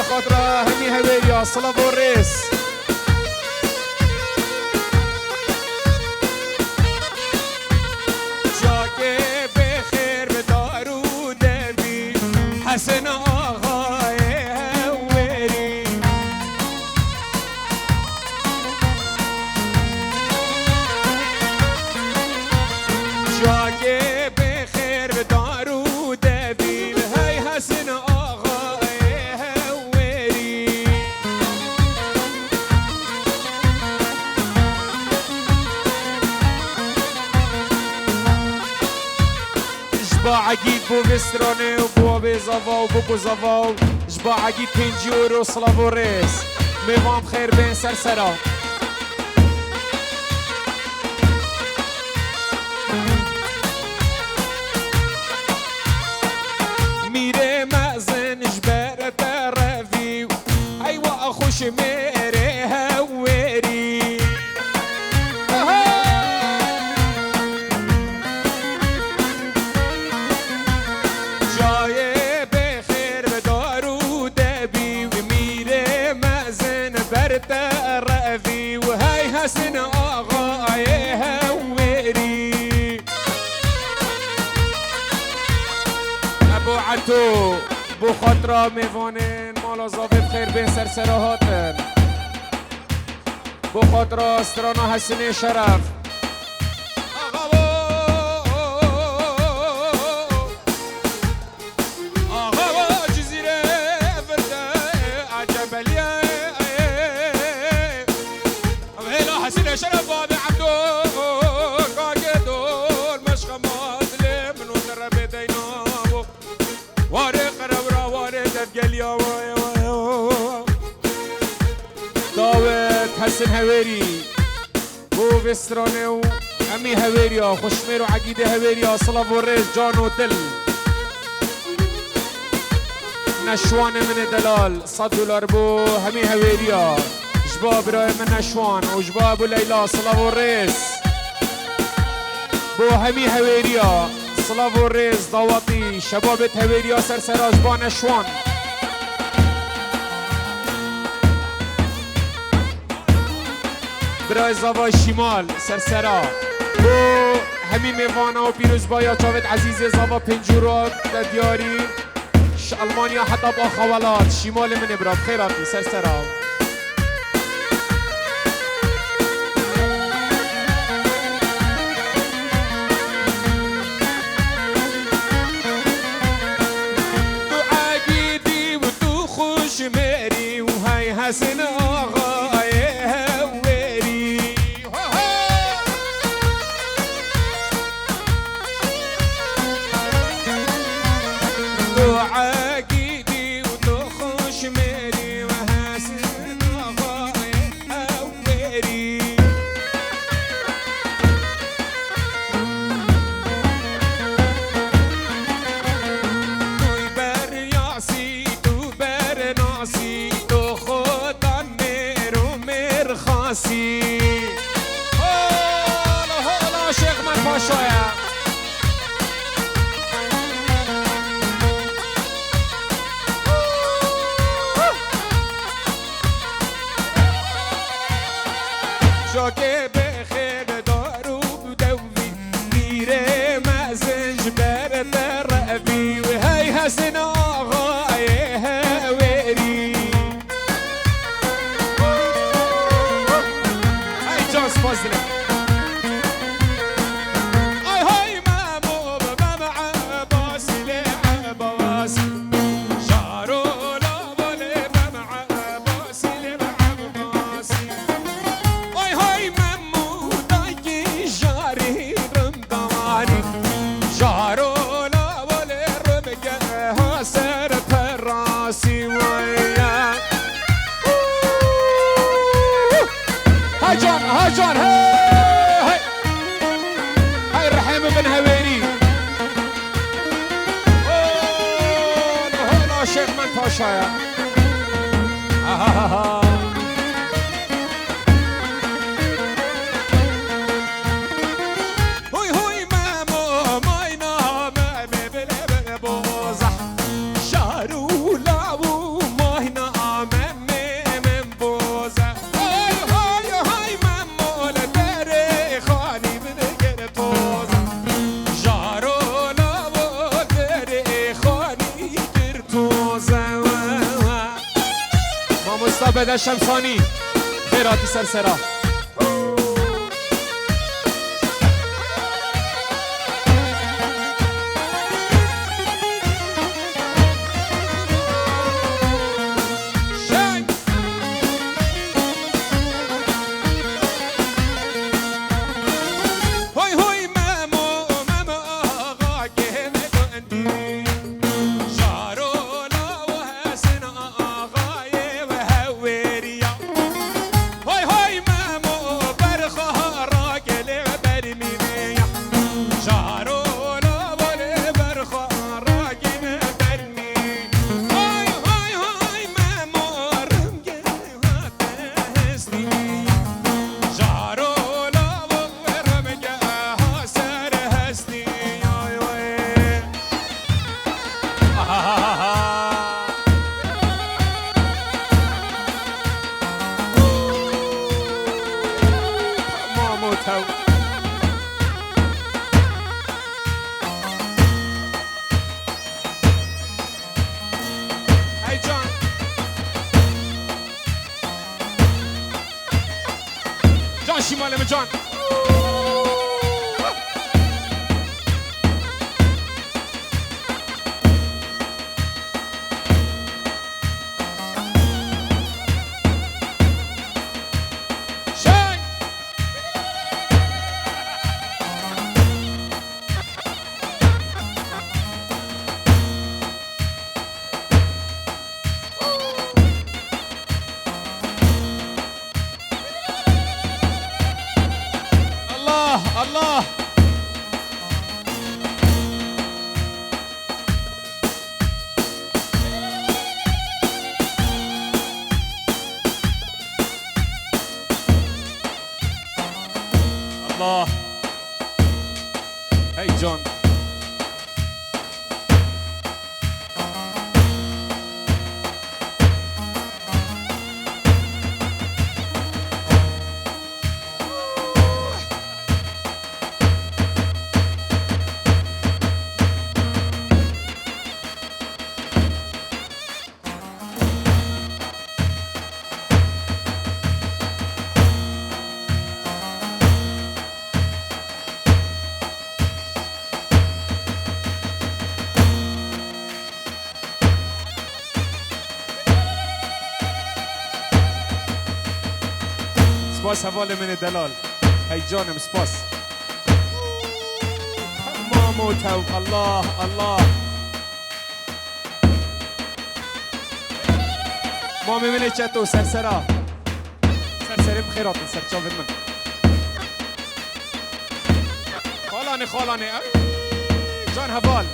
خاطر همي هويريا صلاه والريس جاكي بخير بدار ودبي حسن آغاي هويري جاكي بخير بدار ودبي هاي حسن آغاي هويري جباعگی بو بسترانه و بو بزاوا و بو بزاوا جباعگی 5 یورو صلاة و ریس میوام خیر بین سرسرا میره مأذن جبر طرفی ایوا خوش میره هویری جای بخیر به دارو دبی و میره مأذن بر طرفی و هی حسن آقای هویری ابو عطو بو خاطرا میوانن مالا زاوید خیر به سرسراهاتن بو خاطرا استرانا حسن شرف شرف بابي عبدو قاقدون مشخ مظلم من وتر بديناه وارق رورا وارد بقليا داوت حسن هويري بو بسترانه امي هويريا خوشمير وعقيده هويريا صلاة والريس جان ودل نشوان من دلال $100 بو همي هويريا جباب راي من نشوان وجباب ليلى صلاة والريس بو همي هويريا صلاة والريس ضواطي شبابة هويريا سرسراج با نشوان براي زاوا شمال سرسرا بو همي ميوانا و بيروز بايا جاوید عزيزي زاوا 5 يورو دياري ألمانيا حتى با خوالات شمال من برا بخيراتي سرسرا ميري وهاي حسن آغاي هويري عقيدي وتخش ميري وحسن آغاي هويري توي برياسي ناسي تو خودم میرو مرخاسی هلا هلا شیخ من پاشایا جاکه بخیر دارو بدوی میره مأذن جبر طرفی و هی حسن آقای هویری هی جاز فازله ای های مامو بمع باسی لعباسی شارو لابل بمع باسی لعباسی ای های مامو داکی جاری رمضانی جارو لابل رمگه ها سر پراسی ویا هاجان هاجان هاي هاي الرحيم بن هويري هلا شيخ من باشايا هوي هوي مامو ماينا ما ببل بوزح شارو لابو ماينا يلا بدا شمساني خيراتي سرسرة شمال مجان الله الله هاي جون سپاس حواله من دلال هی جانم سپاس مامو تو الله الله مامی من چطور سرسرا سرسری بخیرات سرچاوید من خالانه خالانه جان حوال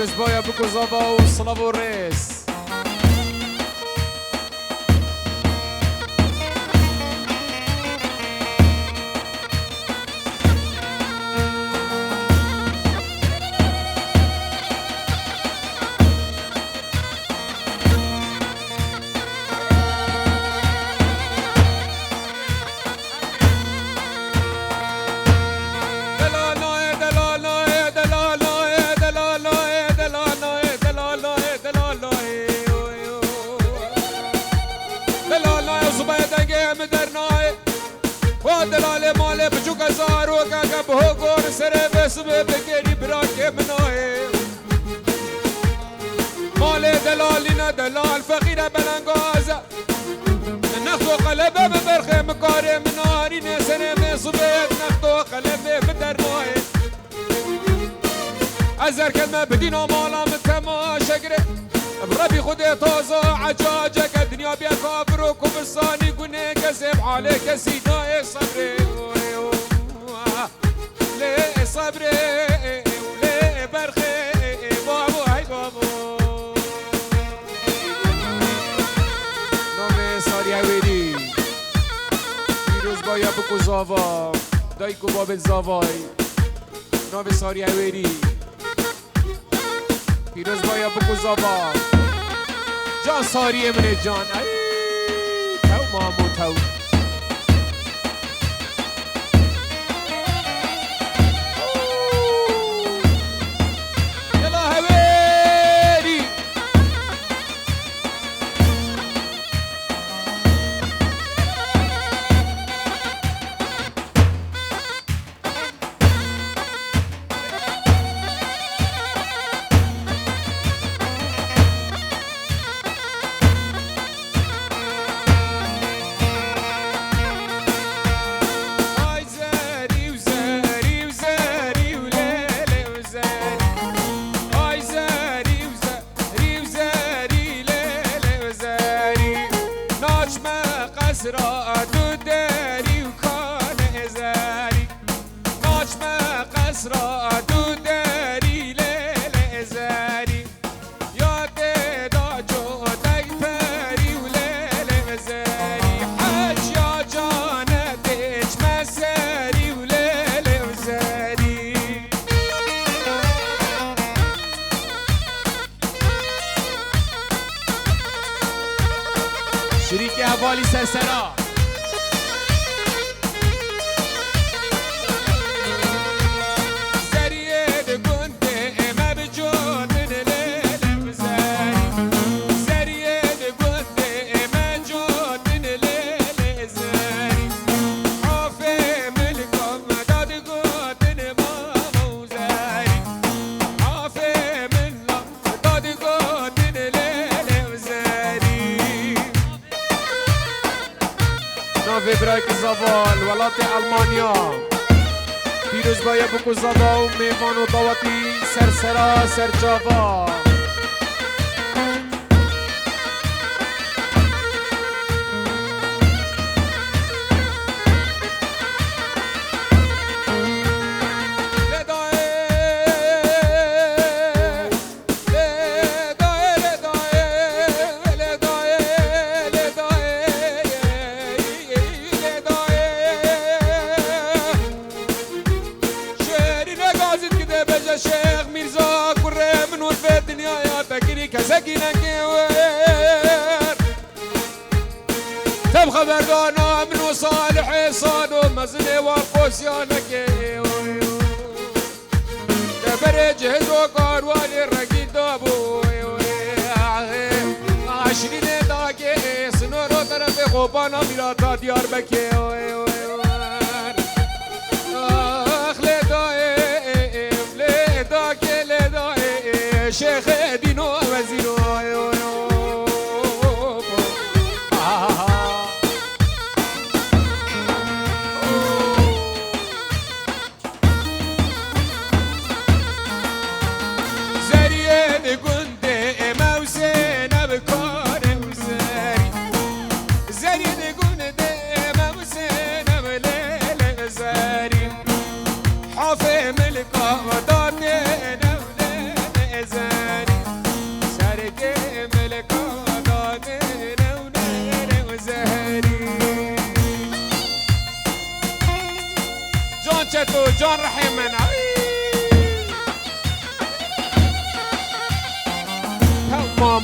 پیروز بایا بکو زاوا و صلاف و ریس دلال مال بچوک زارو که به گور سر بس بگیری براک منای مال دلالی نه دلال فقیر بلنگاز نخت و قلب برخ مکار مناری نسر مصبت نخت و قلب بدرنای ازر کلمه بدین و مالام تماشا گره بربي خدي طازة عجاجك الدنيا بيا كافر وكفصاني قولي كسب عليك سيداي صبري ليه صبري وليه برخي بابو هاي بابو نام ساري عويدي پیروز بایا بکو زاوا دایکو باب زاوای نام ساري عويدي پیروز بایا بکو زاوا جان ساریه من جان ای تو مامو تو يلا هويري شریک حوالی سرسرا ویبرای زاوال ولات آلمانیا پیروز بایا بکو زاوا و میوان و دواتی سرسرا سرجاوا شيخ ميرزا كره من في الدنيا يا تكري كسكينة كوير تب خبردانا من صالح صاد ومزني وقوس يا نكي تبرج هزو كارواني الرقيد دابو عشرين داكي سنورو طرف خوبانا ميراتا ديار بكي شيخ دينو وزينو زريد قند موسين بكار وزاري زريد قند موسين بليل زاري حافي ملك وداني زاري جان رح